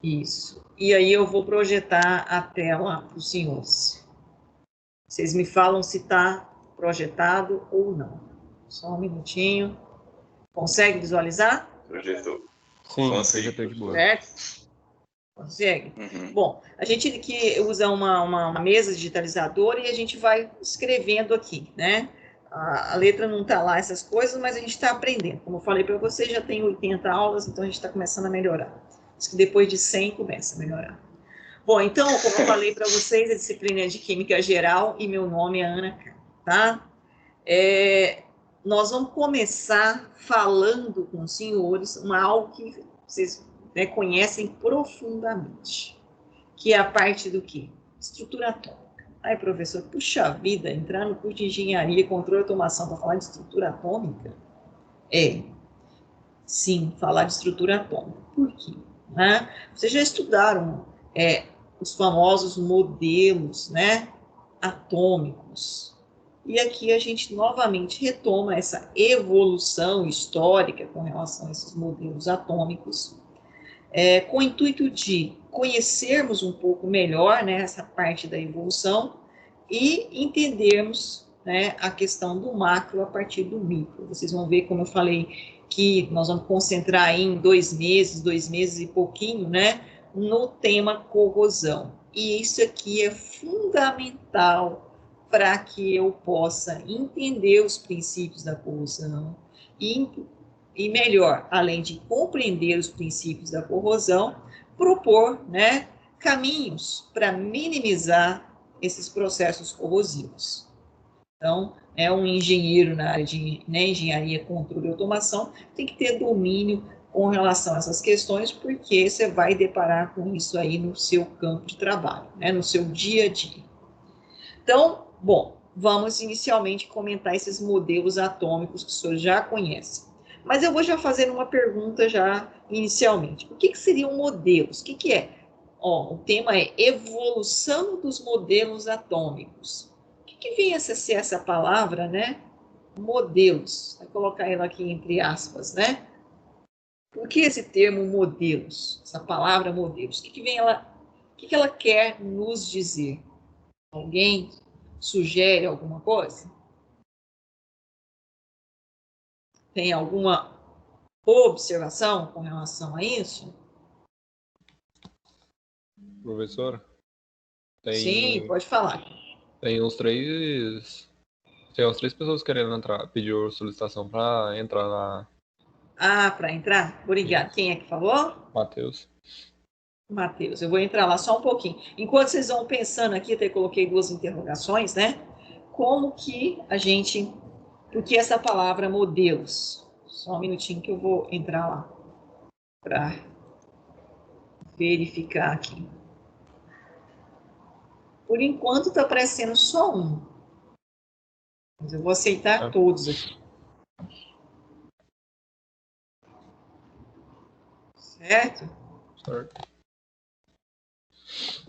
Isso. E aí eu vou projetar a tela para os senhores. Vocês me falam se está projetado ou não. Só um minutinho. Consegue visualizar? Projetou. Sim, Consigo. projetou de boa. Certo? Consegue? Uhum. Bom, a gente que usa uma mesa digitalizadora e a gente vai escrevendo aqui, né? A letra não está lá, essas coisas, mas a gente está aprendendo. Como eu falei para vocês, já tem 80 aulas, então a gente está começando a melhorar. Diz que depois de 100 começa a melhorar. Bom, então, como eu falei para vocês, a disciplina é de Química Geral e meu nome é Ana, tá? Nós vamos começar falando com os senhores algo que vocês, né, conhecem profundamente, que é a parte do quê? Estrutura atômica. Aí, professor, puxa vida, entrar no curso de engenharia, controle e automação para falar de estrutura atômica? Sim, falar de estrutura atômica. Por quê? Né? Vocês já estudaram os famosos modelos, né, atômicos. E aqui a gente novamente retoma essa evolução histórica com relação a esses modelos atômicos, com o intuito de conhecermos um pouco melhor, né, essa parte da evolução e entendermos, né, a questão do macro a partir do micro. Vocês vão ver, como eu falei, que nós vamos concentrar aí em 2 meses e pouquinho, né, no tema corrosão. E isso aqui é fundamental para que eu possa entender os princípios da corrosão e melhor, além de compreender os princípios da corrosão, propor, né, caminhos para minimizar esses processos corrosivos. Então, um engenheiro na área de, né, engenharia, controle e automação tem que ter domínio com relação a essas questões, porque você vai deparar com isso aí no seu campo de trabalho, né, no seu dia a dia. Então, bom, vamos inicialmente comentar esses modelos atômicos que o senhor já conhece. Mas eu vou já fazer uma pergunta já inicialmente. O que seriam modelos? O que é? O tema é evolução dos modelos atômicos. O que vem a ser essa palavra, né? Modelos. Vou colocar ela aqui entre aspas, né? Por que esse termo modelos? Essa palavra modelos? O que ela quer nos dizer? Alguém sugere alguma coisa? Tem alguma observação com relação a isso? Professor? Sim, pode falar. Tem uns três pessoas querendo entrar, pediu solicitação para entrar na... Para entrar? Obrigada. Isso. Quem é que falou? Matheus. Matheus, eu vou entrar lá só um pouquinho. Enquanto vocês vão pensando aqui, até coloquei 2 interrogações, né? Como que a gente... Por que essa palavra modelos? Só um minutinho que eu vou entrar lá para verificar aqui. Por enquanto está aparecendo só um. Mas eu vou aceitar todos aqui. Certo? Certo.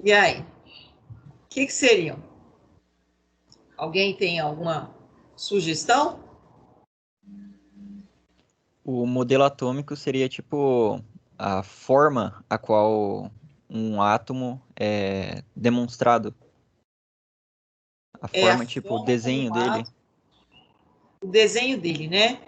E aí? O que seriam? Alguém tem alguma sugestão? O modelo atômico seria tipo a forma a qual um átomo é demonstrado. A forma, tipo, o desenho dele. O desenho dele, né?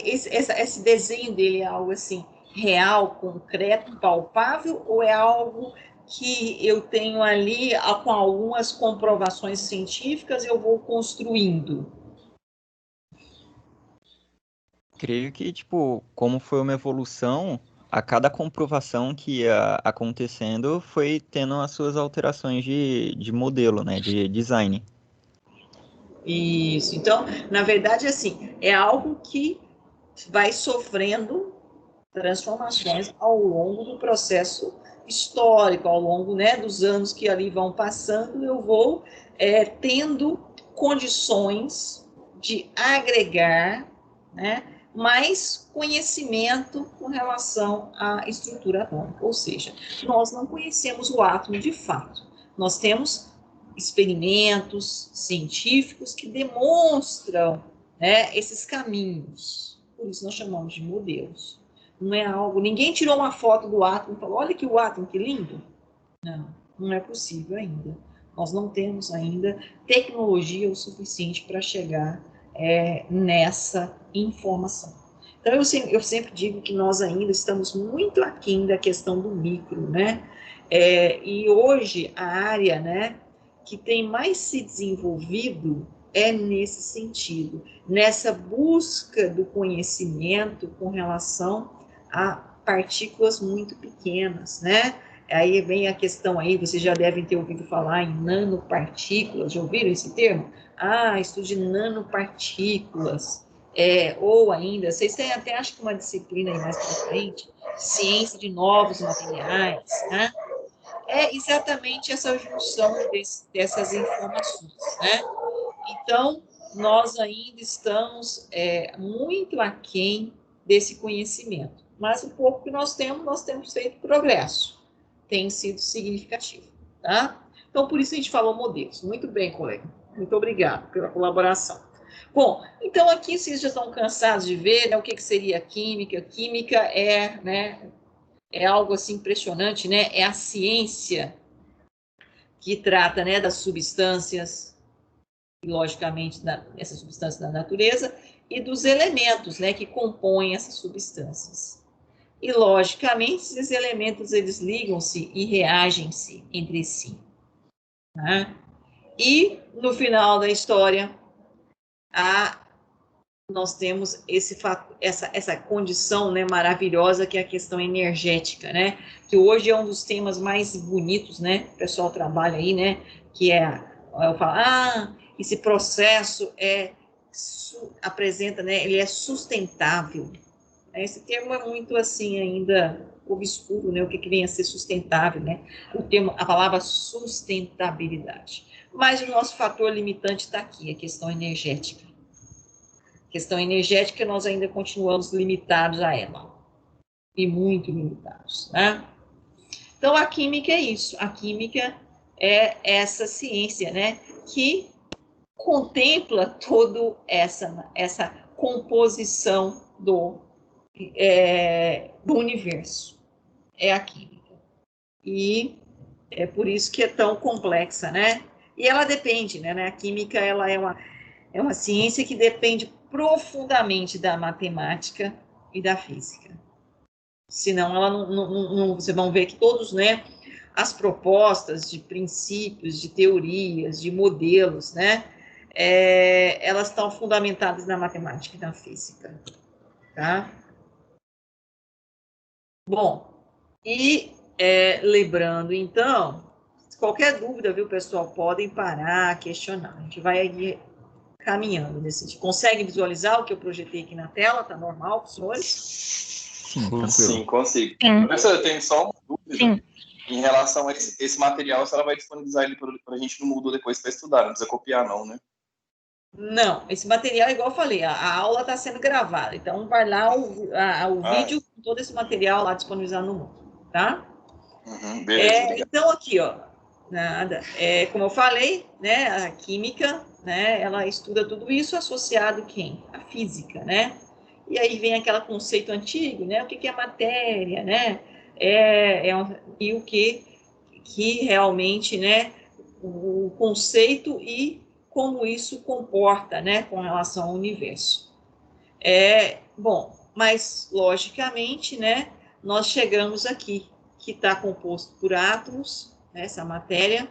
Esse desenho dele é algo assim, real, concreto, palpável, ou é algo que eu tenho ali com algumas comprovações científicas e eu vou construindo? Creio que, tipo, como foi uma evolução, a cada comprovação que ia acontecendo foi tendo as suas alterações de modelo, né? De design. Isso. Então, na verdade, assim, é algo que vai sofrendo transformações ao longo do processo histórico, ao longo, né, dos anos que ali vão passando, eu vou tendo condições de agregar, né, mais conhecimento com relação à estrutura atômica. Ou seja, nós não conhecemos o átomo de fato. Nós temos experimentos científicos que demonstram, né, esses caminhos. Por isso nós chamamos de modelos. Não é algo... Ninguém tirou uma foto do átomo e falou, olha que o átomo, que lindo. Não, não é possível ainda. Nós não temos ainda tecnologia o suficiente para chegar nessa informação. Então, eu sempre digo que nós ainda estamos muito aquém da questão do micro, né? E hoje, a área, né, que tem mais se desenvolvido é nesse sentido, nessa busca do conhecimento com relação a partículas muito pequenas, né? Aí vem a questão aí, vocês já devem ter ouvido falar em nanopartículas, já ouviram esse termo? Estudo de nanopartículas, ou ainda, vocês têm até, acho que uma disciplina aí mais para frente, ciência de novos materiais, né? É exatamente essa junção dessas informações, né? Então, nós ainda estamos muito aquém desse conhecimento, mas o pouco que nós temos feito progresso, tem sido significativo, tá? Então, por isso a gente falou modelos. Muito bem, colega. Muito obrigado pela colaboração. Bom, então aqui vocês já estão cansados de ver, né, o que seria a química. Química né, é algo assim impressionante, né? É a ciência que trata, né, das substâncias, logicamente, essas substâncias da natureza, e dos elementos, né, que compõem essas substâncias. E, logicamente, esses elementos, eles ligam-se e reagem-se entre si. Né? E, no final da história, nós temos essa condição, né, maravilhosa, que é a questão energética, né? Que hoje é um dos temas mais bonitos, né? O pessoal trabalha aí, né? Que eu falo, esse processo apresenta, né? Ele é sustentável. Esse termo é muito, assim, ainda obscuro, né? O que vem a ser sustentável, né? A palavra sustentabilidade. Mas o nosso fator limitante está aqui, a questão energética. Questão energética, nós ainda continuamos limitados a ela. E muito limitados, né? Então, a química é isso. A química é essa ciência, né? Que contempla toda essa composição do universo. É a química. E é por isso que é tão complexa, né? E ela depende, né? A química, ela é uma ciência que depende profundamente da matemática e da física. Senão, ela não, vocês vão ver que todos, né, as propostas de princípios, de teorias, de modelos, né, elas estão fundamentadas na matemática e na física, tá? Bom, e lembrando, então, qualquer dúvida, viu, pessoal, podem parar, questionar. A gente vai aí caminhando nesse sentido. Consegue visualizar o que eu projetei aqui na tela? Tá normal, professores? Sim, tranquilo. Sim, consigo. Professor, eu tenho só uma dúvida. Sim. Em relação a esse material, se ela vai disponibilizar ele para a gente no Moodle depois para estudar, não precisa copiar não, né? Não, esse material, igual eu falei, a aula está sendo gravada, então vai lá o vídeo com todo esse material lá disponibilizado no Moodle, tá? Beleza, então, aqui, ó, como eu falei, né, a química, né, ela estuda tudo isso associado a quem? A física, né? E aí vem aquele conceito antigo, né? O que é matéria, né? E o que realmente, né? O conceito e como isso comporta, né? Com relação ao universo. Bom, mas logicamente, né? Nós chegamos aqui, que está composto por átomos, né, essa matéria,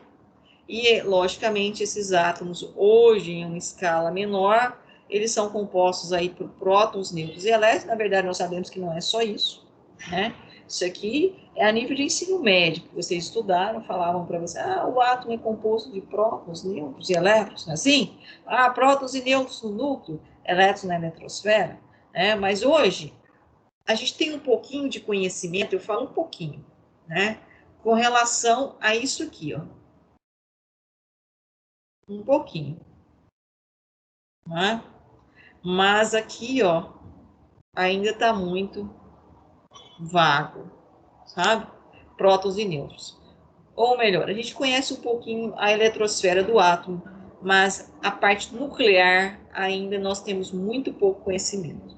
e logicamente esses átomos hoje em uma escala menor, eles são compostos aí por prótons, nêutrons e elétrons. Na verdade, nós sabemos que não é só isso, né? Isso aqui é a nível de ensino médio, que vocês estudaram, falavam para você, o átomo é composto de prótons, nêutrons e elétrons, não é assim? Prótons e nêutrons no núcleo, elétrons na eletrosfera, né? Mas hoje, a gente tem um pouquinho de conhecimento, eu falo um pouquinho, né? Com relação a isso aqui, ó. Um pouquinho, né? Mas aqui, ó, ainda está muito vago, sabe? Prótons e nêutrons. Ou melhor, a gente conhece um pouquinho a eletrosfera do átomo, mas a parte nuclear ainda nós temos muito pouco conhecimento.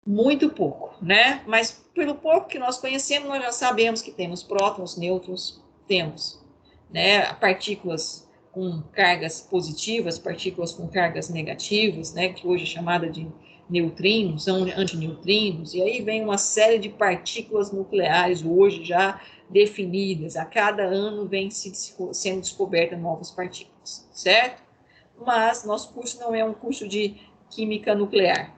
Muito pouco, né? Mas pelo pouco que nós conhecemos, nós já sabemos que temos prótons, nêutrons, temos, né, partículas com cargas positivas, partículas com cargas negativas, né, que hoje é chamada de neutrinos, antineutrinos, e aí vem uma série de partículas nucleares hoje já definidas. A cada ano vem sendo descobertas novas partículas, certo? Mas nosso curso não é um curso de química nuclear,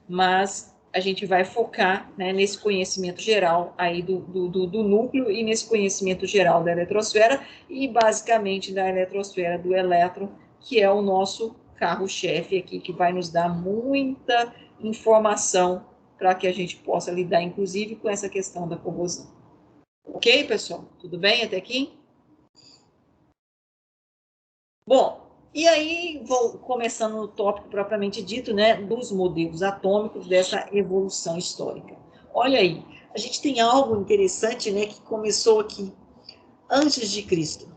mas a gente vai focar, né, nesse conhecimento geral aí do núcleo e nesse conhecimento geral da eletrosfera e basicamente da eletrosfera do elétron, que é o nosso carro-chefe aqui, que vai nos dar muita informação para que a gente possa lidar, inclusive, com essa questão da corrosão. Ok, pessoal? Tudo bem até aqui? Bom, e aí, vou começando no tópico propriamente dito, né, dos modelos atômicos dessa evolução histórica. Olha aí, a gente tem algo interessante, né, que começou aqui antes de Cristo.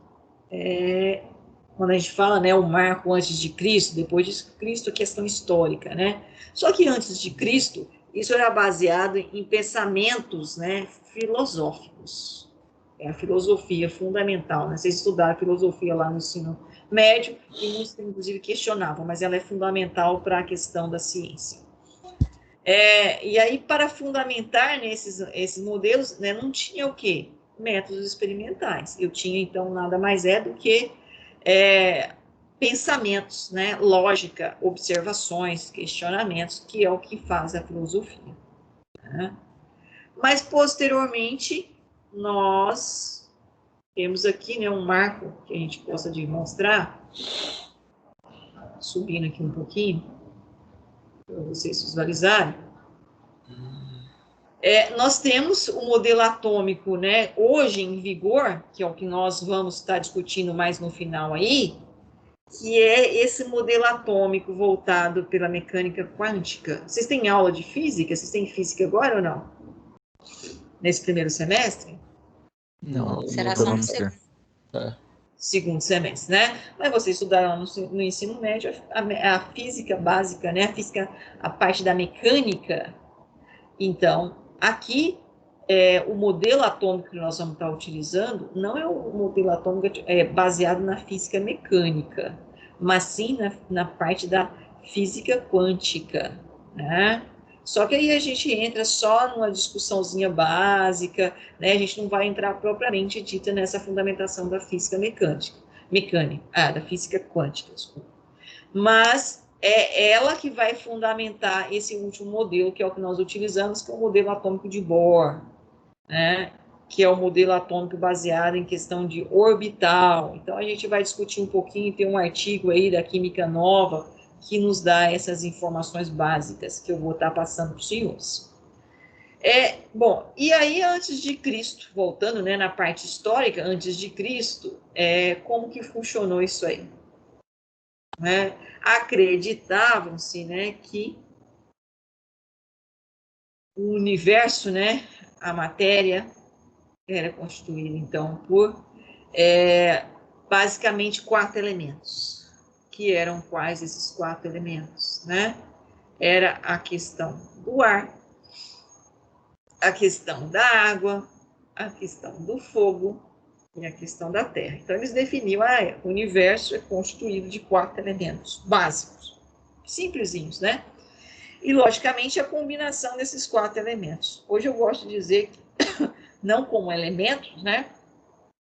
Quando a gente fala, né, o marco antes de Cristo, depois de Cristo, a questão histórica, né? Só que antes de Cristo, isso era baseado em pensamentos, né, filosóficos. É a filosofia fundamental, né? Vocês estudaram filosofia lá no ensino médio, e muitos, inclusive, questionavam, mas ela é fundamental para a questão da ciência. E aí, para fundamentar esses modelos, né, não tinha o quê? Métodos experimentais. Eu tinha, então, nada mais do que pensamentos, né, lógica, observações, questionamentos, que é o que faz a filosofia. Né? Mas, posteriormente, nós temos aqui, né, um marco que a gente possa demonstrar, subindo aqui um pouquinho, para vocês visualizarem. Nós temos o modelo atômico, né, hoje em vigor, que é o que nós vamos estar discutindo mais no final aí, que é esse modelo atômico voltado pela mecânica quântica. Vocês têm aula de física? Vocês têm física agora ou não? Nesse primeiro semestre? Não, Será só no segundo. Segundo semestre, né? Mas vocês estudaram no ensino médio a física básica, né? A parte da mecânica. Então, aqui, o modelo atômico que nós vamos estar utilizando não é o modelo atômico baseado na física mecânica, mas sim na parte da física quântica, né? Só que aí a gente entra só numa discussãozinha básica, né? A gente não vai entrar propriamente dita nessa fundamentação da física da física quântica, desculpa. Mas é ela que vai fundamentar esse último modelo, que é o que nós utilizamos, que é o modelo atômico de Bohr, né? Que é o modelo atômico baseado em questão de orbital. Então, a gente vai discutir um pouquinho, tem um artigo aí da Química Nova, que nos dá essas informações básicas, que eu vou estar passando para os senhores. Bom, e aí, antes de Cristo, voltando, né, na parte histórica, antes de Cristo, como que funcionou isso aí? Né? Acreditavam-se, né, que o universo, né, a matéria, era constituída, então, por basicamente 4 elementos. Que eram quais esses 4 elementos, né? Era a questão do ar, a questão da água, a questão do fogo e a questão da terra. Então, eles definiam, o universo é constituído de 4 elementos básicos, simplesinhos, né? E, logicamente, a combinação desses 4 elementos. Hoje eu gosto de dizer que, não como elementos, né?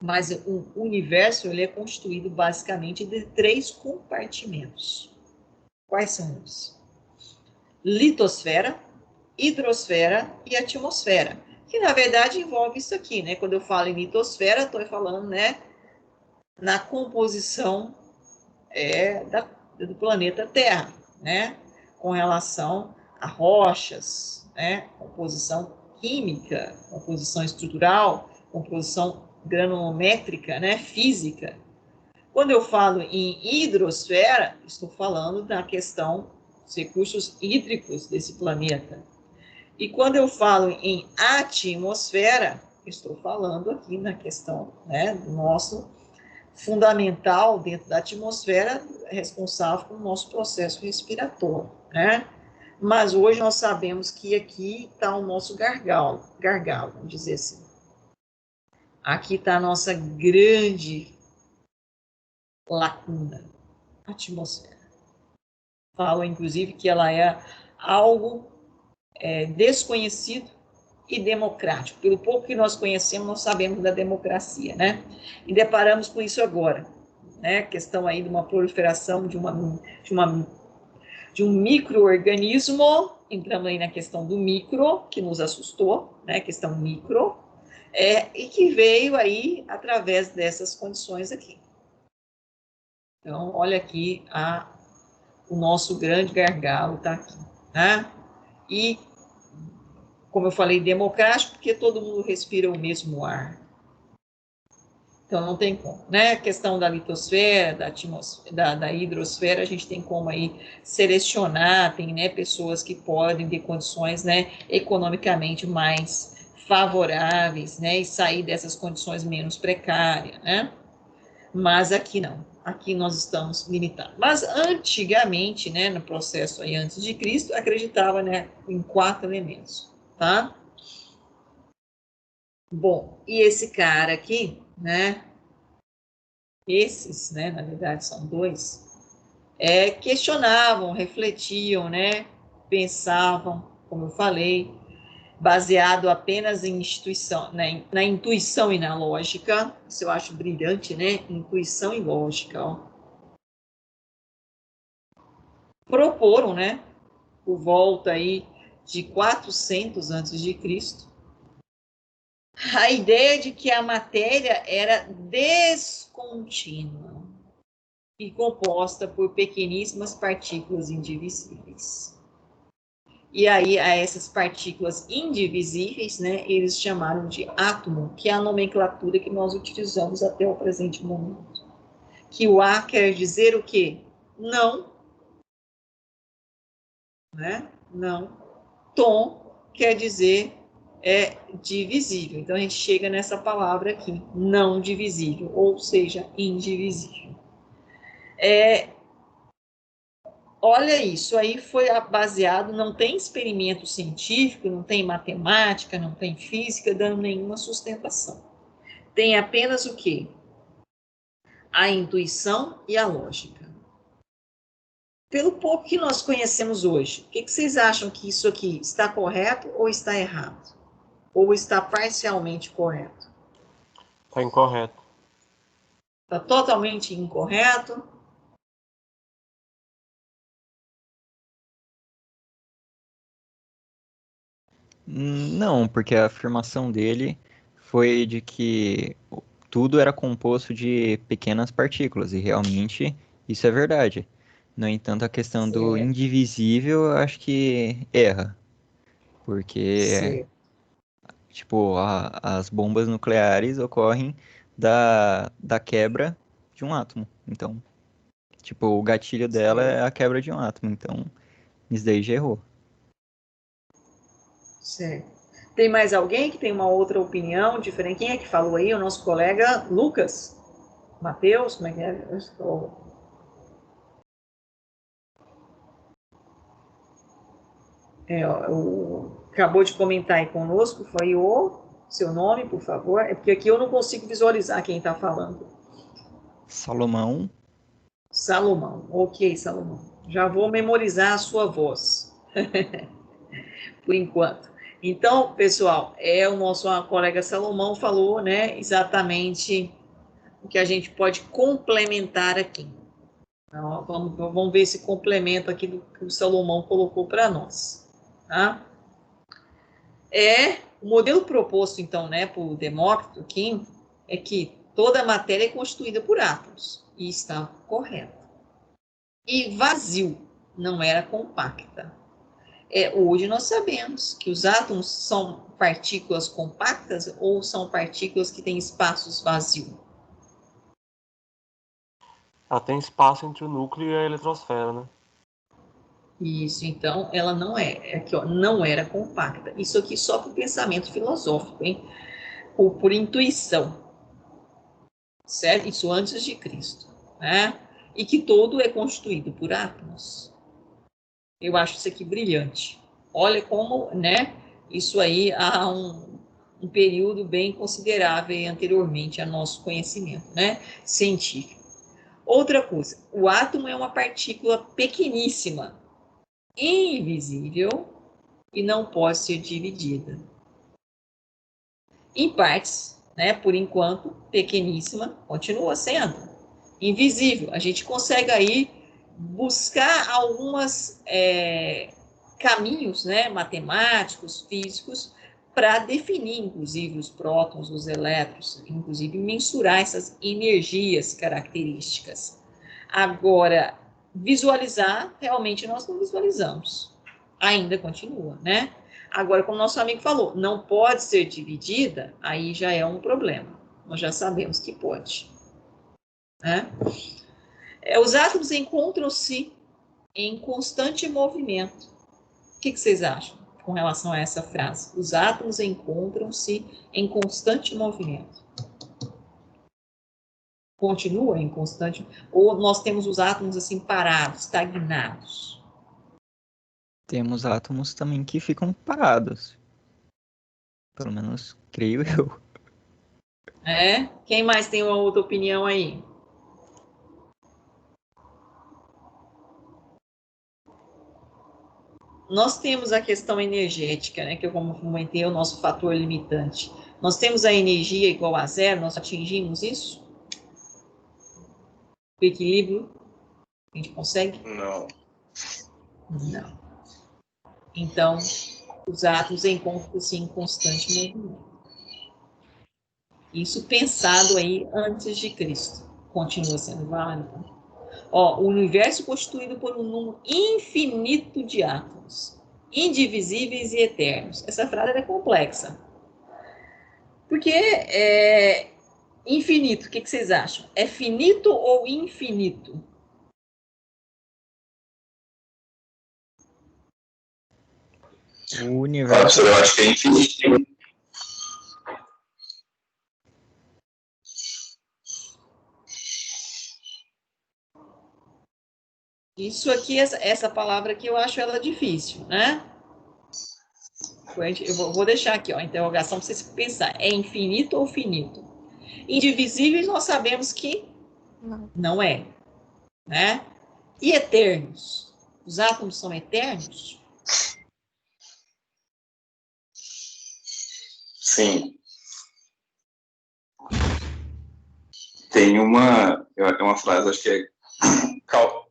Mas o universo ele é constituído basicamente de 3 compartimentos. Quais são eles? Litosfera, hidrosfera e atmosfera, que na verdade envolve isso aqui, né? Quando eu falo em litosfera, estou falando, né, na composição do planeta Terra, né? Com relação a rochas, né? Composição química, composição estrutural, composição granulométrica, né, física. Quando eu falo em hidrosfera, estou falando da questão dos recursos hídricos desse planeta. E quando eu falo em atmosfera, estou falando aqui na questão, né, do nosso fundamental dentro da atmosfera, responsável pelo nosso processo respiratório, né? Mas hoje nós sabemos que aqui está o nosso gargalo, vamos dizer assim. Aqui está a nossa grande lacuna, a atmosfera. Falam, inclusive, que ela é algo desconhecido e democrático. Pelo pouco que nós conhecemos, nós sabemos da democracia, né? E deparamos com isso agora, né? A questão aí de uma proliferação de um micro-organismo, entramos aí na questão do micro, que nos assustou, né? Questão micro, e que veio aí através dessas condições aqui. Então, olha aqui o nosso grande gargalo está aqui, né? E, como eu falei, democrático, porque todo mundo respira o mesmo ar. Então, não tem como, né? A questão da litosfera, da atmosfera, da hidrosfera, a gente tem como aí selecionar, tem, né, pessoas que podem ter condições, né, economicamente mais favoráveis, né, e sair dessas condições menos precárias, né? Mas aqui não, aqui nós estamos limitados. Mas antigamente, né, no processo aí antes de Cristo, acreditava, né, em 4 elementos, tá? Bom, e esse cara aqui, né, esses, né, na verdade são 2, questionavam, refletiam, né, pensavam, como eu falei, baseado apenas em instituição, né, na intuição e na lógica. Isso eu acho brilhante, né? Intuição e lógica, ó. Proporam, né, por volta aí de 400 antes de Cristo, a ideia de que a matéria era descontínua e composta por pequeníssimas partículas indivisíveis. E aí, a essas partículas indivisíveis, né, eles chamaram de átomo, que é a nomenclatura que nós utilizamos até o presente momento. Que o A quer dizer o quê? Não. Né? Não. Tom quer dizer divisível. Então, a gente chega nessa palavra aqui, não divisível, ou seja, indivisível. Olha, isso aí foi baseado, não tem experimento científico, não tem matemática, não tem física, dando nenhuma sustentação. Tem apenas o quê? A intuição e a lógica. Pelo pouco que nós conhecemos hoje, o que vocês acham que isso aqui está correto ou está errado? Ou está parcialmente correto? Está incorreto. Está totalmente incorreto? Não, porque a afirmação dele foi de que tudo era composto de pequenas partículas, e realmente isso é verdade. No entanto, a questão do Certo. indivisível, eu acho que erra. Porque, Certo. tipo, as bombas nucleares ocorrem da quebra de um átomo. Então, tipo, o gatilho dela Certo. é a quebra de um átomo. Então, isso daí já errou. Certo. Tem mais alguém que tem uma outra opinião diferente? Quem é que falou aí? O nosso colega Lucas? Matheus? Como é que é? Eu estou... acabou de comentar aí conosco, foi o seu nome, por favor. É porque aqui eu não consigo visualizar quem está falando. Salomão. Salomão. Ok, Salomão. Já vou memorizar a sua voz. Por enquanto. Então, pessoal, o nosso colega Salomão falou, né, exatamente o que a gente pode complementar aqui. Então, vamos ver esse complemento aqui do que o Salomão colocou para nós. Tá? O modelo proposto, então, né, por Demócrito aqui, é que toda a matéria é constituída por átomos, e está correto. E vazio, não era compacta. Hoje nós sabemos que os átomos são partículas compactas ou são partículas que têm espaços vazios? Ela tem espaço entre o núcleo e a eletrosfera, né? Isso, então, ela não aqui, ó, não era compacta. Isso aqui só por pensamento filosófico, hein? Ou por intuição, certo? Isso antes de Cristo, né? E que todo é constituído por átomos. Eu acho isso aqui brilhante. Olha como, né, isso aí há um período bem considerável anteriormente a nosso conhecimento, né, científico. Outra coisa, o átomo é uma partícula pequeníssima, invisível e não pode ser dividida. Em partes, né, por enquanto, pequeníssima, continua sendo invisível. A gente consegue aí buscar alguns caminhos, né, matemáticos, físicos, para definir, inclusive, os prótons, os elétrons, inclusive mensurar essas energias características. Agora, visualizar, realmente nós não visualizamos. Ainda continua, né? Agora, como nosso amigo falou, não pode ser dividida, aí já é um problema. Nós já sabemos que pode. Né? Os átomos encontram-se em constante movimento. O que vocês acham com relação a essa frase? Os átomos encontram-se em constante movimento. Continua em constante... Ou nós temos os átomos assim parados, estagnados? Temos átomos também que ficam parados. Pelo menos, creio eu. Quem mais tem uma outra opinião aí? Nós temos a questão energética, né, que eu comentei, é o nosso fator limitante. Nós temos a energia igual a zero, nós atingimos isso? O equilíbrio? A gente consegue? Não. Não. Então, os átomos encontram-se em constante movimento. Isso pensado aí antes de Cristo. Continua sendo válido. O universo constituído por um número infinito de átomos, indivisíveis e eternos. Essa frase é complexa. Porque infinito, o que vocês acham? É finito ou infinito? O universo... Eu acho que é infinito. Isso aqui, essa palavra aqui, eu acho ela difícil, né? Eu vou deixar aqui, a interrogação para vocês pensar. É infinito ou finito? Indivisíveis nós sabemos que não é, né? E eternos? Os átomos são eternos? Sim. Tem uma frase, acho que é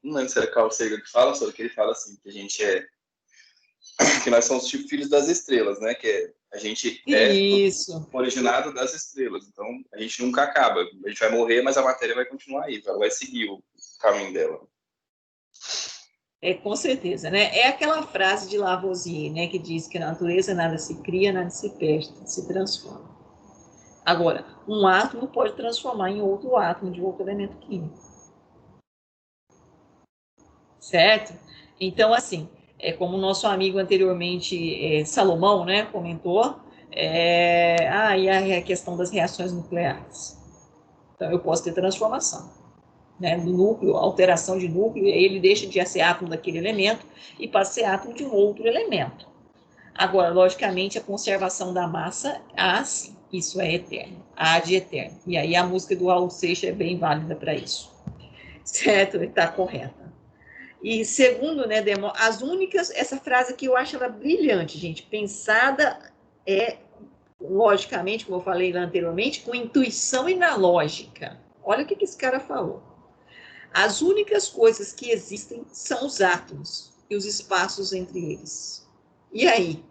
não lembro se era Carl Sagan que fala, só que ele fala assim, que a gente que nós somos tipo filhos das estrelas, né? Que a gente Isso. Originado das estrelas. Então, a gente nunca acaba. A gente vai morrer, mas a matéria vai continuar aí. Ela vai seguir o caminho dela. Com certeza, né? É aquela frase de Lavoisier, né? Que diz que na natureza nada se cria, nada se perde, tudo se transforma. Agora, um átomo pode transformar em outro átomo de outro elemento químico. Certo? Então, assim, como o nosso amigo anteriormente, Salomão, né, comentou, e a questão das reações nucleares. Então, eu posso ter transformação, né, do núcleo, alteração de núcleo, ele deixa de ser átomo daquele elemento e passa a ser átomo de um outro elemento. Agora, logicamente, a conservação da massa, sim, isso é eterno, há de eterno. E aí a música do Raul Seixas é bem válida para isso. Certo? Está correta. E segundo, né, as únicas, essa frase aqui eu acho ela brilhante, gente, pensada logicamente, como eu falei lá anteriormente, com intuição e na lógica. Olha o que esse cara falou. As únicas coisas que existem são os átomos e os espaços entre eles. E aí?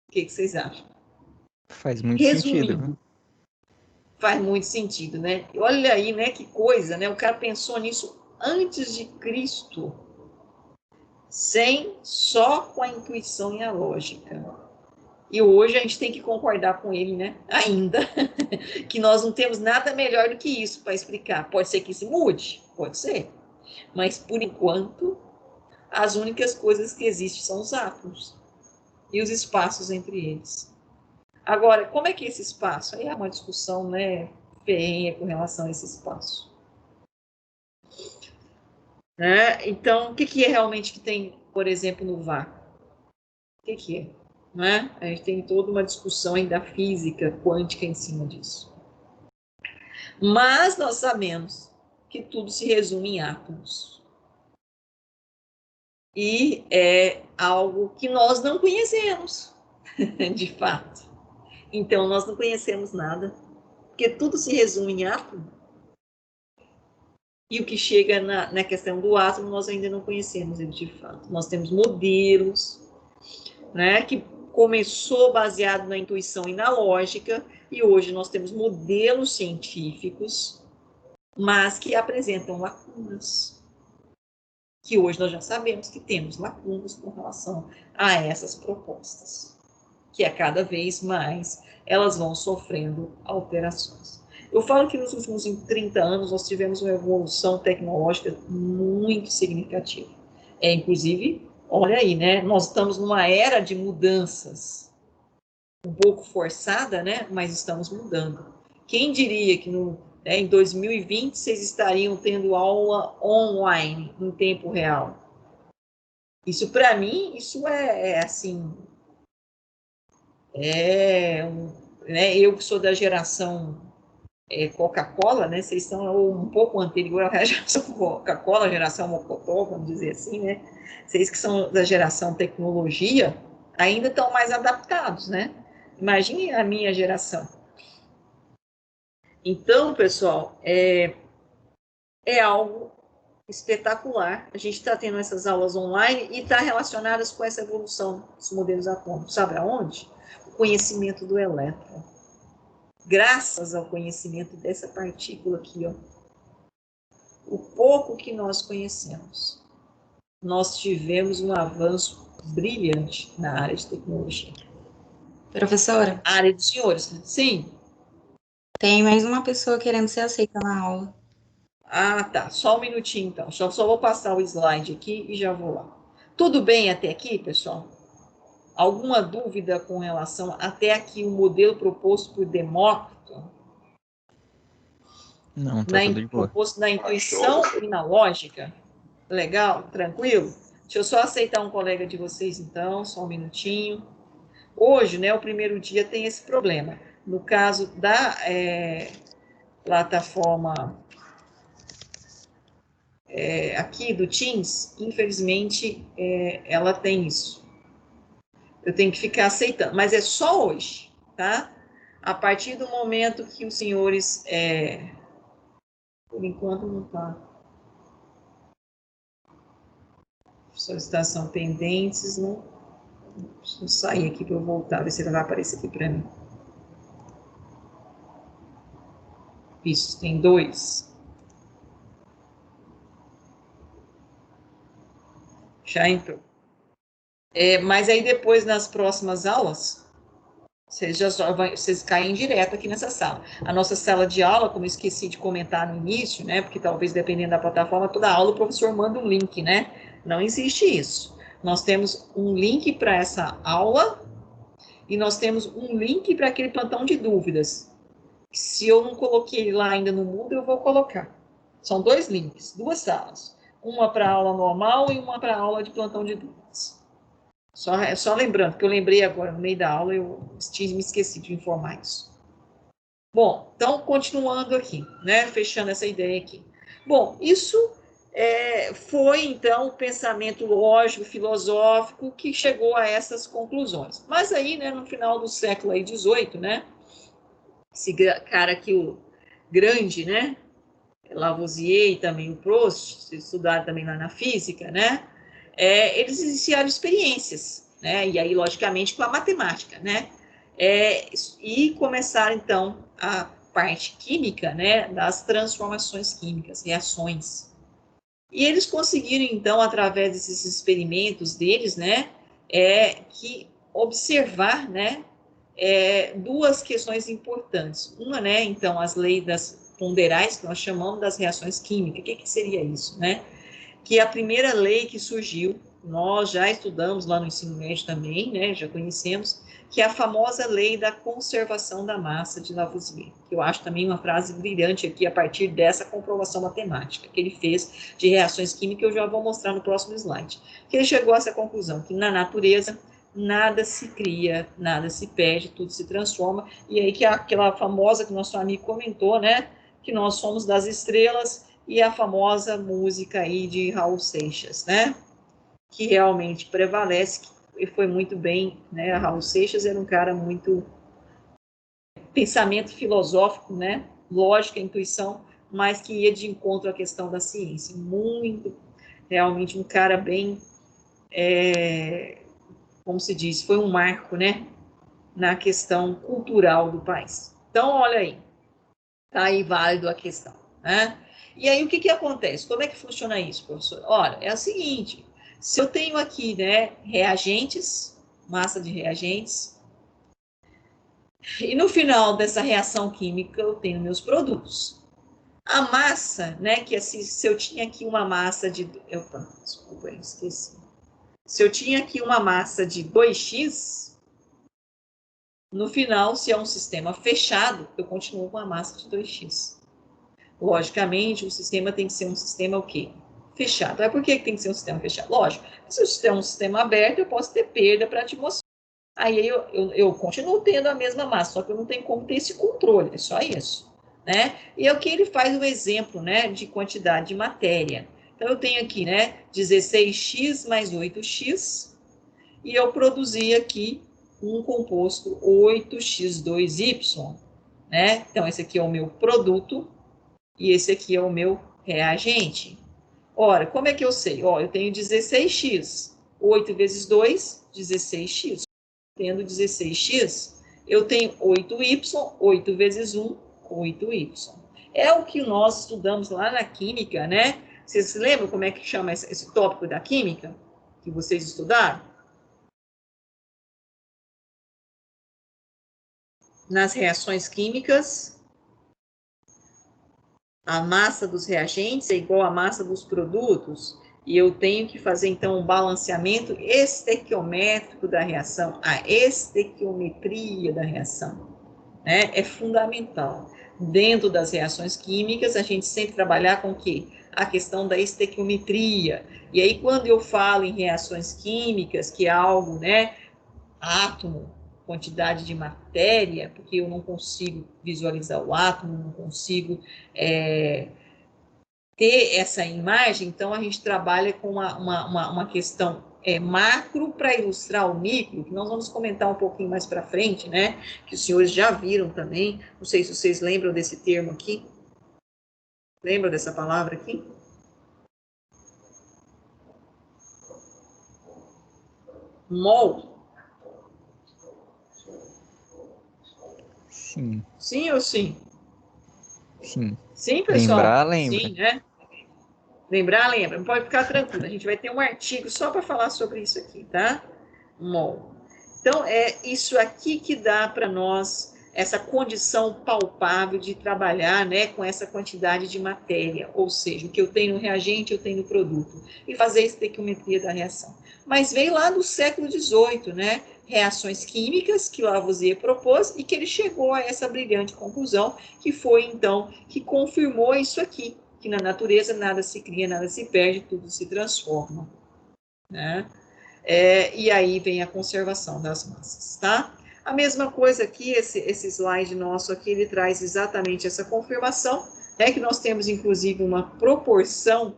O que vocês acham? Faz muito sentido, viu? Faz muito sentido, né? Olha aí, né, que coisa, né? O cara pensou nisso antes de Cristo, só com a intuição e a lógica. E hoje a gente tem que concordar com ele, né? Ainda, que nós não temos nada melhor do que isso para explicar. Pode ser que isso mude, pode ser. Mas, por enquanto, as únicas coisas que existem são os átomos e os espaços entre eles. Agora, como é que esse espaço? Aí há uma discussão, né, ferrenha com relação a esse espaço. Né? Então, o que é realmente que tem, por exemplo, no vácuo? O que é? Né? A gente tem toda uma discussão aí da física quântica em cima disso. Mas nós sabemos que tudo se resume em átomos. E é algo que nós não conhecemos, de fato. Então, nós não conhecemos nada, porque tudo se resume em átomo. E o que chega na questão do átomo, nós ainda não conhecemos ele de fato. Nós temos modelos, né, que começou baseado na intuição e na lógica, e hoje nós temos modelos científicos, mas que apresentam lacunas. Que hoje nós já sabemos que temos lacunas com relação a essas propostas, que a cada vez mais elas vão sofrendo alterações. Eu falo que nos últimos 30 anos nós tivemos uma evolução tecnológica muito significativa. Inclusive, olha aí, né? Nós estamos numa era de mudanças, um pouco forçada, né? Mas estamos mudando. Quem diria que em 2020 vocês estariam tendo aula online em tempo real? Isso, para mim, isso assim... né? Eu que sou da geração Coca-Cola, né? Vocês são um pouco anterior à geração Coca-Cola, geração Mocotó, vamos dizer assim, né? Vocês que são da geração tecnologia, ainda estão mais adaptados, né? Imagine a minha geração. Então, pessoal, é algo espetacular. A gente está tendo essas aulas online e está relacionadas com essa evolução dos modelos atômicos. Sabe aonde? O conhecimento do elétron. Graças ao conhecimento dessa partícula aqui, ó, o pouco que nós conhecemos, nós tivemos um avanço brilhante na área de tecnologia. Professora? A área dos senhores, sim. Tem mais uma pessoa querendo ser aceita na aula. Ah, tá. Só um minutinho, então. Só vou passar o slide aqui e já vou lá. Tudo bem até aqui, pessoal? Alguma dúvida com relação até aqui o modelo proposto por Demócrito? Não, tá tudo de boa. Proposto na intuição e na lógica? Legal? Tranquilo? Deixa eu só aceitar um colega de vocês, então, só um minutinho. Hoje, né, o primeiro dia tem esse problema. No caso da plataforma aqui do Teams, infelizmente, ela tem isso. Eu tenho que ficar aceitando, mas é só hoje, tá? A partir do momento que os senhores, por enquanto não está. Solicitação pendentes, não. Deixa eu sair aqui para eu voltar, ver se ele vai aparecer aqui para mim. Isso, tem 2. Já entrou. Mas aí depois, nas próximas aulas, vocês caem direto aqui nessa sala. A nossa sala de aula, como eu esqueci de comentar no início, né, porque talvez dependendo da plataforma, toda aula o professor manda um link, né? Não existe isso. Nós temos um link para essa aula e nós temos um link para aquele plantão de dúvidas. Se eu não coloquei ele lá ainda no Moodle, eu vou colocar. São 2 links, 2 salas. Uma para a aula normal e uma para a aula de plantão de dúvidas. Só lembrando, que eu lembrei agora, no meio da aula, eu me esqueci de informar isso. Bom, então, continuando aqui, né, fechando essa ideia aqui. Bom, isso foi, então, o pensamento lógico, filosófico, que chegou a essas conclusões. Mas aí, né, no final do século XVIII, né, esse cara aqui, o grande, né, Lavoisier e também o Proust, estudaram também lá na física, né, eles iniciaram experiências, né, e aí, logicamente, com a matemática, né, e começaram, então, a parte química, né, das transformações químicas, reações. E eles conseguiram, então, através desses experimentos deles, né, que observar, né, 2 questões importantes. Uma, né, então, as leis das ponderais, que nós chamamos das reações químicas. O que seria isso, né? Que a primeira lei que surgiu, nós já estudamos lá no ensino médio também, né, já conhecemos, que é a famosa lei da conservação da massa de Lavoisier, que eu acho também uma frase brilhante aqui a partir dessa comprovação matemática que ele fez de reações químicas, eu já vou mostrar no próximo slide. Que ele chegou a essa conclusão, que na natureza nada se cria, nada se perde, tudo se transforma, e aí que é aquela famosa que nosso amigo comentou, né, que nós somos das estrelas, e a famosa música aí de Raul Seixas, né, que realmente prevalece, e foi muito bem, né, Raul Seixas era um cara muito pensamento filosófico, né, lógica, intuição, mas que ia de encontro à questão da ciência, muito, realmente um cara bem, como se diz, foi um marco, né, na questão cultural do país. Então, olha aí, tá aí válido a questão, né? E aí, o que que acontece? Como é que funciona isso, professor? Olha, é o seguinte, se eu tenho aqui, né, reagentes, massa de reagentes, e no final dessa reação química eu tenho meus produtos. A massa, né, que assim, se eu tinha aqui uma massa de... Opa, desculpa, eu esqueci. Se eu tinha aqui uma massa de 2x, no final, se é um sistema fechado, eu continuo com a massa de 2x. Logicamente, o sistema tem que ser um sistema o quê? Fechado. Por que tem que ser um sistema fechado? Lógico, se eu tiver um sistema aberto, eu posso ter perda para a atmosfera. Aí eu continuo tendo a mesma massa, só que eu não tenho como ter esse controle, é só isso, né? E é o que ele faz o exemplo, né, de quantidade de matéria. Então, eu tenho aqui, né, 16x mais 8x, e eu produzi aqui um composto 8x2y, né? Então, esse aqui é o meu produto, e esse aqui é o meu reagente. Ora, como é que eu sei? Ó, eu tenho 16x, 8 vezes 2, 16x. Tendo 16x, eu tenho 8y, 8 vezes 1, 8y. É o que nós estudamos lá na química, né? Vocês se lembram como é que chama esse tópico da química que vocês estudaram? Nas reações químicas, a massa dos reagentes é igual à massa dos produtos, e eu tenho que fazer, então, um balanceamento estequiométrico da reação, a estequiometria da reação, né? É fundamental. Dentro das reações químicas, a gente sempre trabalhar com o quê? A questão da estequiometria. E aí, quando eu falo em reações químicas, que é algo, né, átomo, quantidade de matéria, porque eu não consigo visualizar o átomo, não consigo ter essa imagem, então a gente trabalha com uma questão macro para ilustrar o micro, que nós vamos comentar um pouquinho mais para frente, né? Que os senhores já viram também, não sei se vocês lembram desse termo aqui, lembram dessa palavra aqui? Mol. Sim, Sim ou sim? sim. Sim, pessoal? Lembrar, lembra. Sim, né? Lembrar, lembra. Pode ficar tranquilo. A gente vai ter um artigo só para falar sobre isso aqui, tá? Mol. Então, é isso aqui que dá para nós essa condição palpável de trabalhar, né, com essa quantidade de matéria, ou seja, o que eu tenho no reagente, eu tenho no produto, e fazer a estequiometria da reação. Mas veio lá do século XVIII, né, reações químicas que Lavoisier propôs e que ele chegou a essa brilhante conclusão, que foi, então, que confirmou isso aqui, que na natureza nada se cria, nada se perde, tudo se transforma, né? E aí vem a conservação das massas, tá? A mesma coisa aqui, esse slide nosso aqui, ele traz exatamente essa confirmação, né, que nós temos, inclusive, uma proporção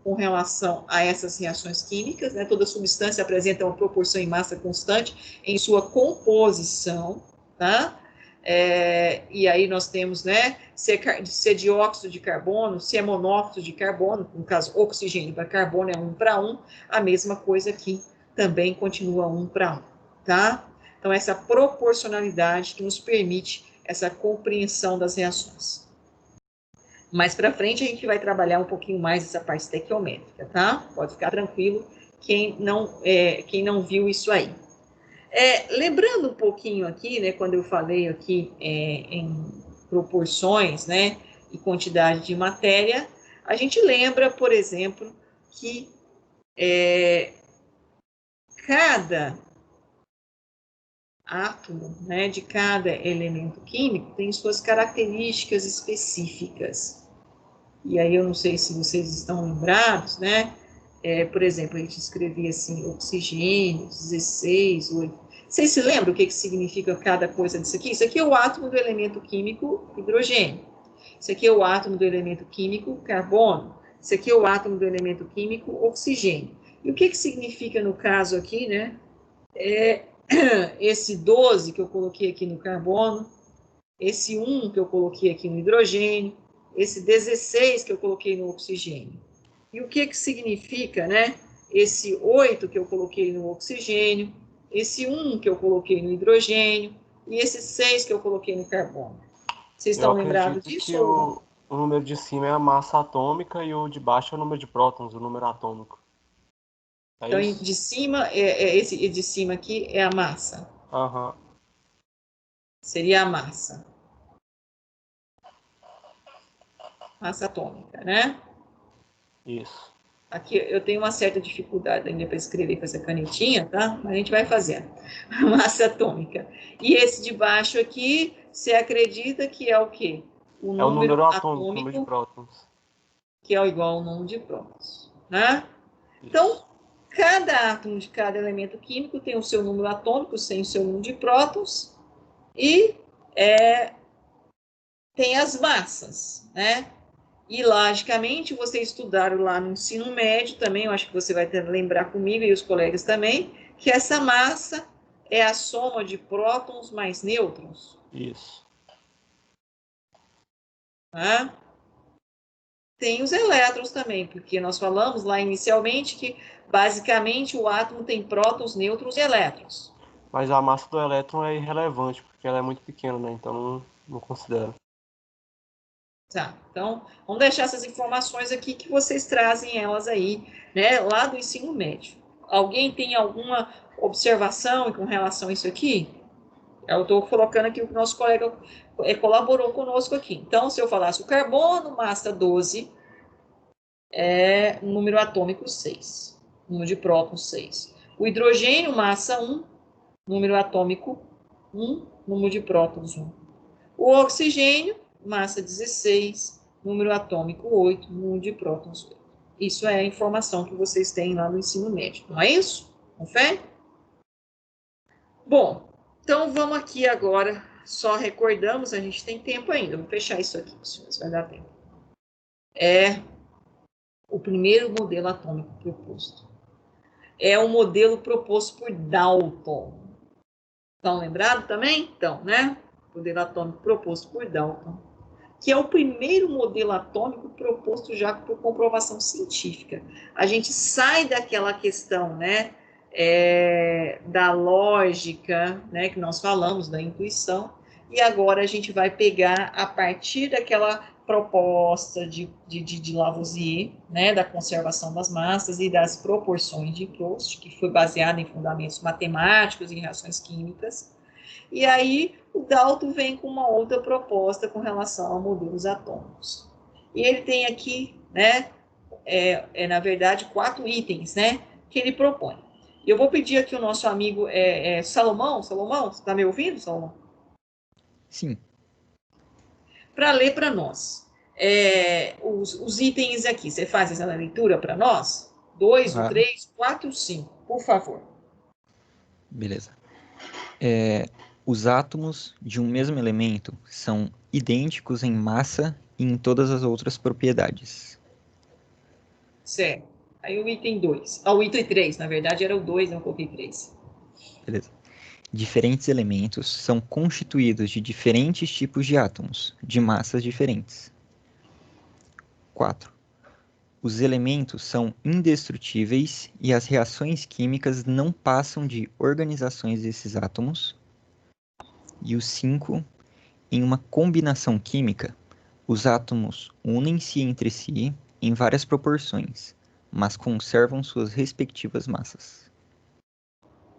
com relação a essas reações químicas, né, toda substância apresenta uma proporção em massa constante em sua composição, tá? E aí nós temos, né, se é dióxido de carbono, se é monóxido de carbono, no caso, oxigênio para carbono é 1 para 1, a mesma coisa aqui, também continua 1 para 1, tá? Então, essa proporcionalidade que nos permite essa compreensão das reações. Mais para frente, a gente vai trabalhar um pouquinho mais essa parte estequiométrica, tá? Pode ficar tranquilo, quem não viu isso aí. Lembrando um pouquinho aqui, né, quando eu falei aqui em proporções, né, e quantidade de matéria, a gente lembra, por exemplo, que cada átomo, né, de cada elemento químico tem suas características específicas. E aí eu não sei se vocês estão lembrados, né? Por exemplo, a gente escrevia assim, oxigênio, 16, 8. Vocês se lembram o que significa cada coisa disso aqui? Isso aqui é o átomo do elemento químico hidrogênio. Isso aqui é o átomo do elemento químico carbono. Isso aqui é o átomo do elemento químico oxigênio. E o que significa no caso aqui, né? Esse 12 que eu coloquei aqui no carbono, esse 1 que eu coloquei aqui no hidrogênio, esse 16 que eu coloquei no oxigênio. E o que significa, né? Esse 8 que eu coloquei no oxigênio, esse 1 que eu coloquei no hidrogênio e esse 6 que eu coloquei no carbono. Vocês estão lembrados disso? Que o número de cima é a massa atômica e o de baixo é o número de prótons, o número atômico. Então, de cima, esse de cima aqui é a massa. Aham. Seria a massa. Massa atômica, né? Isso. Aqui eu tenho uma certa dificuldade ainda para escrever com essa canetinha, tá? Mas a gente vai fazer. Massa atômica. E esse de baixo aqui, você acredita que é o quê? O número atômico, o número de prótons. Que é igual ao número de prótons, né? Então, cada átomo de cada elemento químico tem o seu número atômico, sem o seu número de prótons, e tem as massas, né? E, logicamente, vocês estudaram lá no ensino médio também, eu acho que você vai ter que lembrar comigo e os colegas também, que essa massa é a soma de prótons mais nêutrons. Isso. Tá? Tem os elétrons também, porque nós falamos lá inicialmente que, basicamente, o átomo tem prótons, nêutrons e elétrons. Mas a massa do elétron é irrelevante, porque ela é muito pequena, né? Então não considero. Tá, então, vamos deixar essas informações aqui que vocês trazem elas aí, né, lá do ensino médio. Alguém tem alguma observação com relação a isso aqui? Eu estou colocando aqui o que o nosso colega colaborou conosco aqui. Então, se eu falasse o carbono, massa 12, é número atômico 6, número de prótons 6. O hidrogênio, massa 1, número atômico 1, número de prótons 1. O oxigênio, massa 16, número atômico 8, número de prótons 8. Isso é a informação que vocês têm lá no ensino médio, não é isso? Confere? Bom, então vamos aqui agora, só recordamos, a gente tem tempo ainda, vou fechar isso aqui, senhores, vai dar tempo. É o primeiro modelo atômico proposto. É o modelo proposto por Dalton. Estão lembrados também? Então, né? Modelo atômico proposto por Dalton, que é o primeiro modelo atômico proposto já por comprovação científica. A gente sai daquela questão, né, da lógica, né, que nós falamos, da intuição, e agora a gente vai pegar a partir daquela proposta de Lavoisier, né, da conservação das massas e das proporções de Proust, que foi baseada em fundamentos matemáticos e reações químicas. E aí o Dalton vem com uma outra proposta com relação a modelos atômicos. E ele tem aqui, né, na verdade, 4 itens, né, que ele propõe. E eu vou pedir aqui o nosso amigo Salomão. Salomão, você está me ouvindo, Salomão? Sim. Para ler para nós os itens aqui. Você faz essa leitura para nós? 2, 3, 4, 5, por favor. Beleza. Os átomos de um mesmo elemento são idênticos em massa e em todas as outras propriedades. Certo. Aí o item 2. O item 3, na verdade, era o 2, eu coloquei 3. Beleza. Diferentes elementos são constituídos de diferentes tipos de átomos, de massas diferentes. 4. Os elementos são indestrutíveis e as reações químicas não passam de organizações desses átomos. E o 5. Em uma combinação química, os átomos unem-se entre si em várias proporções, mas conservam suas respectivas massas.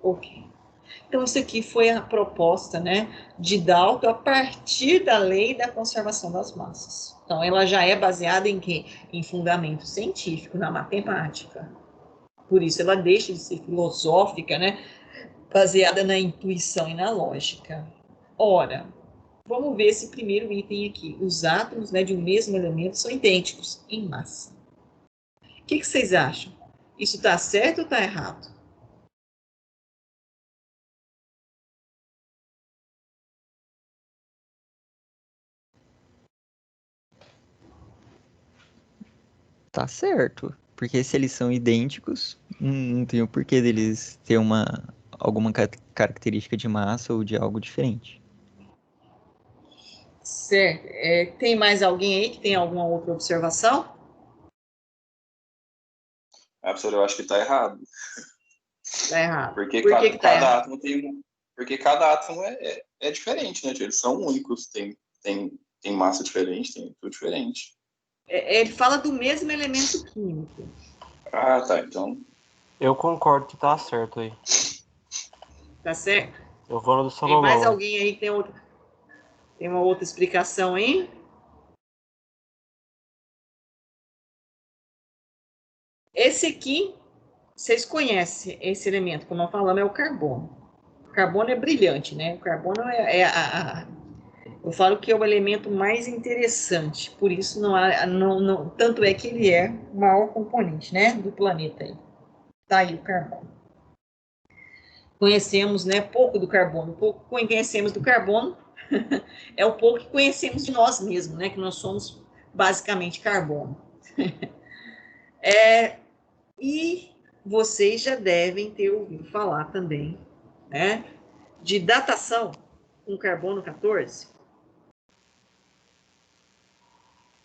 Ok. Então, isso aqui foi a proposta, né, de Dalton a partir da lei da conservação das massas. Então, ela já é baseada em quê? Em fundamento científico, na matemática. Por isso, ela deixa de ser filosófica, né, baseada na intuição e na lógica. Ora, vamos ver esse primeiro item aqui. Os átomos, né, de um mesmo elemento são idênticos em massa. O que vocês acham? Isso está certo ou está errado? Tá certo. Porque se eles são idênticos, não tem o porquê deles ter alguma característica de massa ou de algo diferente. Certo. Tem mais alguém aí que tem alguma outra observação? Professor, eu acho que está errado. Está errado. Porque Por que está cada errado? átomo tem. Porque cada átomo é diferente, né? Eles são únicos, tem massa diferente, tem tudo diferente. Ele fala do mesmo elemento químico. Ah, tá. Então. Eu concordo que tá certo aí. Tá certo? Eu vou no do Tem Salomão. mais alguém aí que tem uma outra explicação aí? Esse aqui, vocês conhecem esse elemento, como nós falamos, é o carbono. O carbono é brilhante, né? O carbono eu falo que é o elemento mais interessante, por isso tanto é que ele é o maior componente, né, do planeta aí. Tá aí o carbono. Conhecemos, né, pouco do carbono, pouco conhecemos do carbono, é o pouco que conhecemos de nós mesmos, né, que nós somos basicamente carbono. E vocês já devem ter ouvido falar também, né, de datação com carbono 14.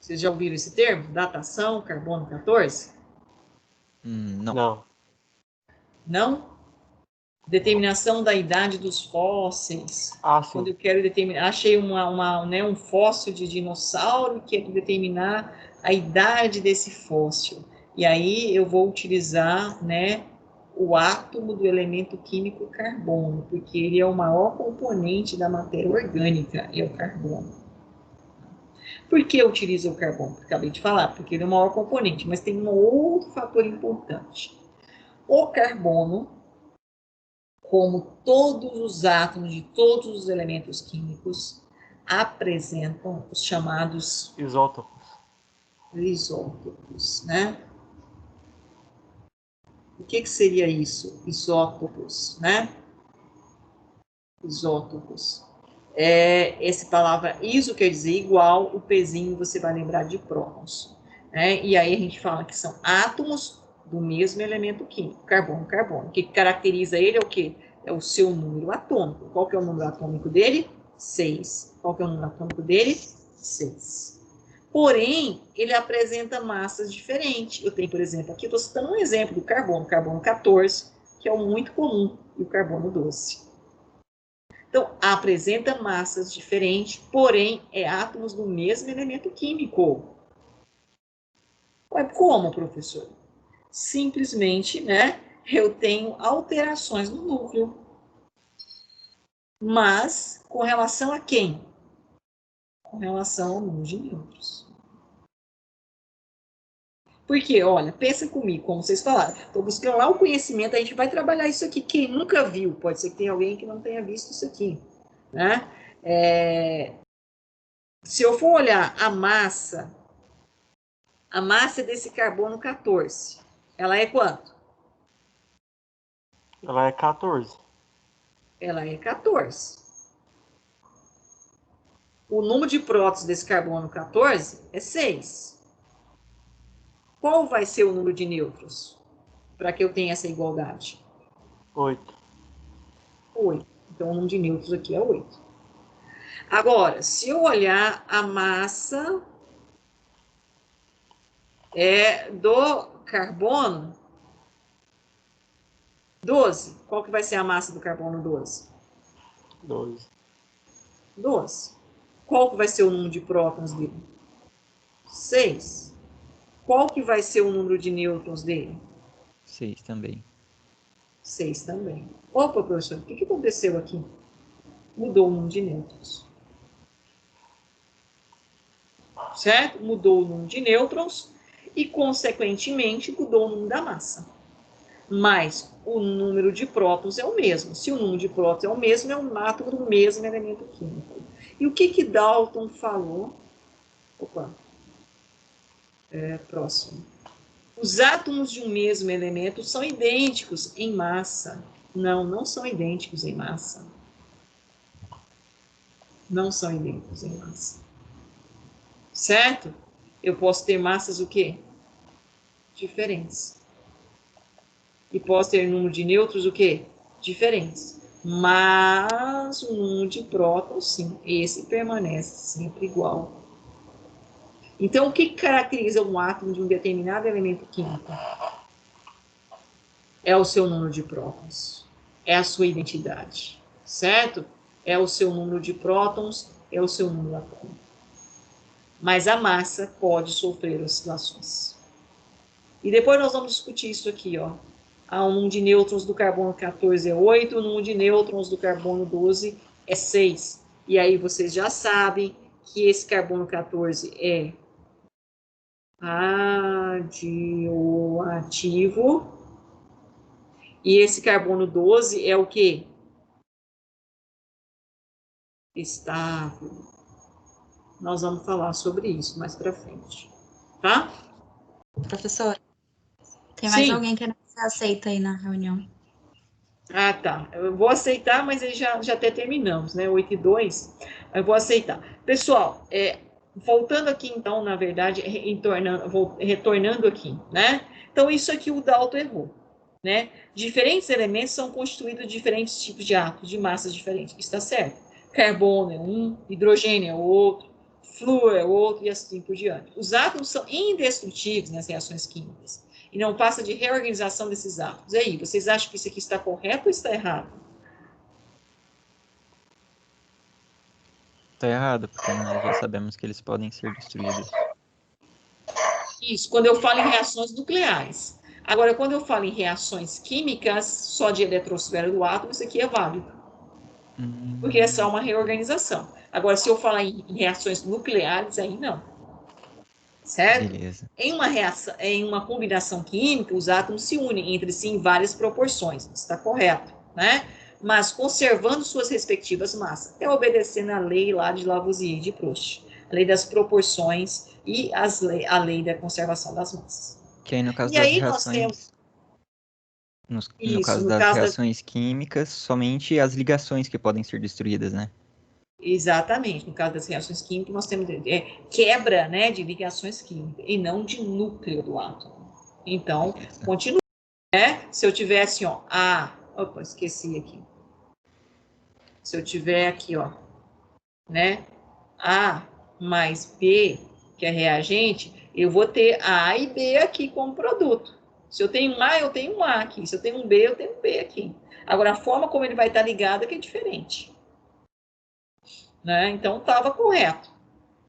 Vocês já ouviram esse termo? Datação, carbono 14? Não. Não. Não? Determinação da idade dos fósseis. Ah, sim. Quando eu quero determinar, achei um fóssil de dinossauro e quero determinar a idade desse fóssil. E aí eu vou utilizar, né, o átomo do elemento químico carbono, porque ele é o maior componente da matéria orgânica, é o carbono. Por que eu utilizo o carbono? Acabei de falar, porque ele é o maior componente, mas tem um outro fator importante. O carbono, como todos os átomos de todos os elementos químicos, apresentam os chamados Isótopos. isótopos, né? O que seria isso? Isótopos, né? Isótopos. Essa palavra iso quer dizer igual, o pezinho você vai lembrar de prótons. Né? E aí a gente fala que são átomos do mesmo elemento químico, carbono, carbono. O que caracteriza ele é o quê? É o seu número atômico. Qual que é o número atômico dele? 6. Qual que é o número atômico dele? 6. Porém, ele apresenta massas diferentes. Eu tenho, por exemplo, aqui estou citando um exemplo do carbono 14, que é o muito comum, e o carbono 12. Então, apresenta massas diferentes, porém, é átomos do mesmo elemento químico. Mas como, professor? Simplesmente, né, eu tenho alterações no núcleo. Mas, com relação a quem? Com relação ao número de nêutrons. Porque, olha, pensa comigo, como vocês falaram, estou buscando lá o conhecimento, a gente vai trabalhar isso aqui. Quem nunca viu, pode ser que tenha alguém que não tenha visto isso aqui, né? Se eu for olhar a massa desse carbono 14, ela é quanto? Ela é 14. Ela é 14. O número de prótons desse carbono 14 é 6. Qual vai ser o número de nêutrons para que eu tenha essa igualdade? 8. 8. Então, o número de nêutrons aqui é 8. Agora, se eu olhar a massa do carbono 12, qual que vai ser a massa do carbono 12? 12. 12. Qual que vai ser o número de prótons dele? 6. Qual que vai ser o número de nêutrons dele? 6 também. 6 também. Opa, professor, o que aconteceu aqui? Mudou o número de nêutrons. Certo? Mudou o número de nêutrons e, consequentemente, mudou o número da massa. mas o número de prótons é o mesmo. Se o número de prótons é o mesmo, é um átomo do mesmo elemento químico. E o que Dalton falou? Opa. Próximo. Os átomos de um mesmo elemento são idênticos em massa. Não, não são idênticos em massa. Não são idênticos em massa. Certo? Eu posso ter massas o quê? Diferentes. E posso ter número de nêutrons o quê? Diferentes. Mas o número de prótons, sim, esse permanece sempre igual. Então, o que caracteriza um átomo de um determinado elemento químico? É o seu número de prótons. É a sua identidade. Certo? É o seu número de prótons, é o seu número atômico. Mas a massa pode sofrer oscilações. E depois nós vamos discutir isso aqui, ó. O número de nêutrons do carbono 14 é 8, o número de nêutrons do carbono 12 é 6. E aí vocês já sabem que esse carbono 14 é radioativo. E esse carbono 12 é o quê? Estável. Nós vamos falar sobre isso mais para frente. Tá? Professora, tem mais Sim. alguém que não se aceita aí na reunião. Ah, tá. Eu vou aceitar, mas aí já até terminamos, né? 8:02. Eu vou aceitar. Pessoal, voltando aqui, então, na verdade, retornando aqui, né? Então, isso aqui o Dalton errou, né? Diferentes elementos são constituídos de diferentes tipos de átomos, de massas diferentes. Está certo. Carbono é um, hidrogênio é outro, flúor é outro, e assim por diante. Os átomos são indestrutíveis nas reações químicas. E não passa de reorganização desses átomos. E aí, vocês acham que isso aqui está correto ou está errado? Tá errado, porque nós já sabemos que eles podem ser destruídos. Isso, quando eu falo em reações nucleares. Agora, quando eu falo em reações químicas, só de eletrosfera do átomo, isso aqui é válido. Porque é só uma reorganização. Agora, se eu falar em reações nucleares, aí não. Certo? Beleza. Em uma combinação química, os átomos se unem entre si em várias proporções. Está correto, né? Mas conservando suas respectivas massas. É obedecendo a lei lá de Lavoisier, de Proust. A lei das proporções e a lei da conservação das massas. Que aí no caso E das aí nós reações. temos... No caso das reações químicas, somente as ligações que podem ser destruídas, né? Exatamente. No caso das reações químicas, nós temos quebra, né, de ligações químicas e não de núcleo do átomo. Então, continua, né? Se eu tivesse, ó, opa, esqueci aqui. Se eu tiver aqui, ó, né, A mais B, que é reagente, eu vou ter A e B aqui como produto. Se eu tenho um A, eu tenho um A aqui. Se eu tenho um B, eu tenho um B aqui. Agora, a forma como ele vai estar ligado é que é diferente. Né? Então, estava correto.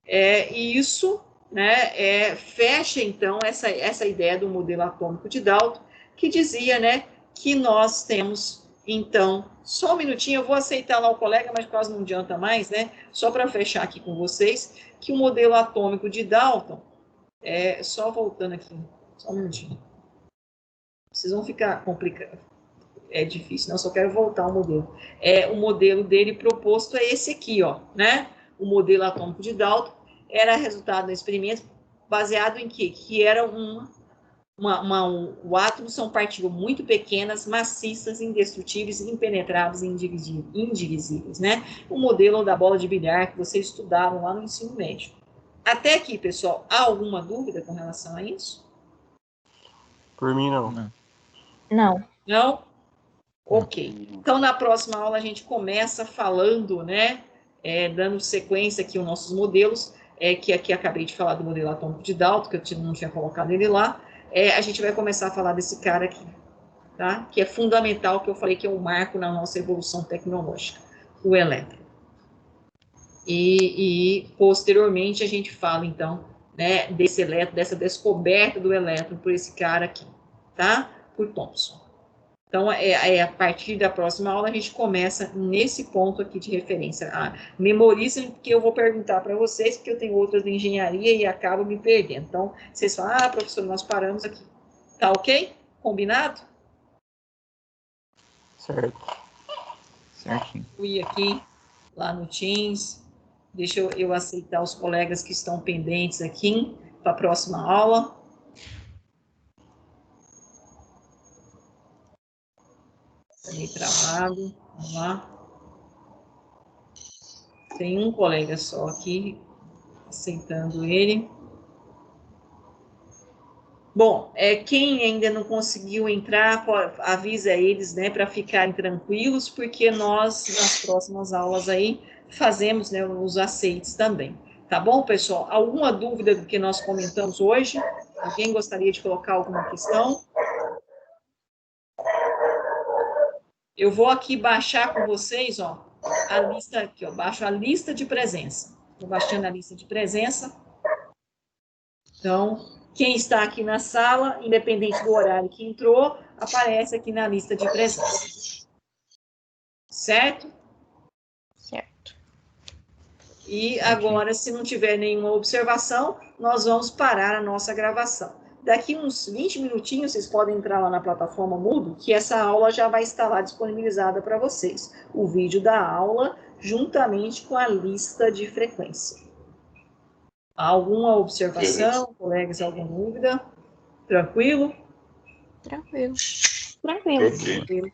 E isso, né, fecha, então, essa ideia do modelo atômico de Dalton, que dizia, né, que nós temos, então, só um minutinho, eu vou aceitar lá o colega, mas quase não adianta mais, né, só para fechar aqui com vocês, que o modelo atômico de Dalton, só voltando aqui, só um minutinho, vocês vão ficar complicados. É difícil, não, só quero voltar ao modelo. O modelo dele proposto é esse aqui, ó, né? O modelo atômico de Dalton era resultado do experimento baseado em quê? Que era o átomo são partículas muito pequenas, maciças, indestrutíveis, impenetráveis e indivisíveis, né? O modelo da bola de bilhar que vocês estudaram lá no ensino médio. Até aqui, pessoal, há alguma dúvida com relação a isso? Por mim, não. Não. Não? Ok. Então, na próxima aula, a gente começa falando, né, dando sequência aqui aos nossos modelos, que aqui acabei de falar do modelo atômico de Dalton, que eu não tinha colocado ele lá. A gente vai começar a falar desse cara aqui, tá? Que é fundamental, que eu falei que é um marco na nossa evolução tecnológica, o elétron. E posteriormente, a gente fala, então, né, desse elétron, dessa descoberta do elétron por esse cara aqui, tá? Por Thomson. Então, a partir da próxima aula, a gente começa nesse ponto aqui de referência. Memorizem, porque eu vou perguntar para vocês, porque eu tenho outras de engenharia e acabo me perdendo. Então, vocês falam, professor, nós paramos aqui. Tá ok? Combinado? Certo. Certinho. Fui aqui, lá no Teams. Deixa eu aceitar os colegas que estão pendentes aqui para a próxima aula. Está meio travado. Vamos lá. Tem um colega só aqui, aceitando ele. Bom, quem ainda não conseguiu entrar, avisa eles, né, para ficarem tranquilos, porque nós, nas próximas aulas aí, fazemos, né, os aceites também. Tá bom, pessoal? Alguma dúvida do que nós comentamos hoje? Alguém gostaria de colocar alguma questão? Eu vou aqui baixar com vocês, ó, a lista aqui, ó, baixo a lista de presença. Estou baixando a lista de presença. Então, quem está aqui na sala, independente do horário que entrou, aparece aqui na lista de presença. Certo? Certo. E agora, se não tiver nenhuma observação, nós vamos parar a nossa gravação. Daqui uns 20 minutinhos, vocês podem entrar lá na plataforma Moodle, que essa aula já vai estar lá disponibilizada para vocês. O vídeo da aula, juntamente com a lista de frequência. Alguma observação, colegas, alguma dúvida? Tranquilo? Tranquilo. Ok.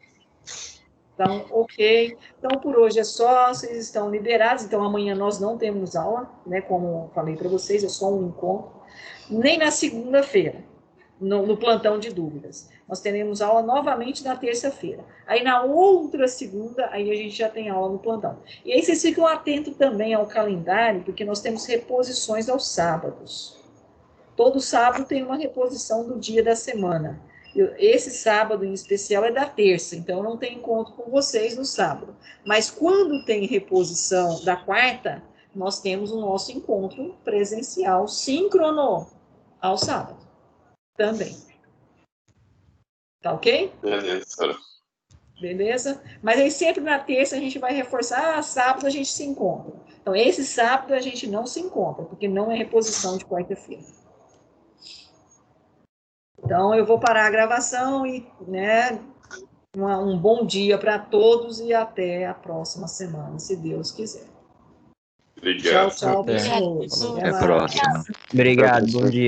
Então, ok. Então, por hoje é só, vocês estão liberados. Então, amanhã nós não temos aula, né? Como eu falei para vocês, é só um encontro. Nem na segunda-feira, no plantão de dúvidas. Nós teremos aula novamente na terça-feira. Aí, na outra segunda, aí a gente já tem aula no plantão. E aí, vocês ficam atentos também ao calendário, porque nós temos reposições aos sábados. Todo sábado tem uma reposição do dia da semana. Esse sábado, em especial, é da terça, então eu não tenho encontro com vocês no sábado. Mas quando tem reposição da quarta, nós temos o nosso encontro presencial, síncrono, ao sábado. Também. Tá ok? Beleza. Beleza? Mas aí sempre na terça a gente vai reforçar, sábado a gente se encontra. Então, esse sábado a gente não se encontra, porque não é reposição de quarta-feira. Então, eu vou parar a gravação e, né, um bom dia para todos e até a próxima semana, se Deus quiser. Obrigado. Tchau, Até. pessoas. Obrigada. Até Até a mais. próxima. Obrigado, bom dia.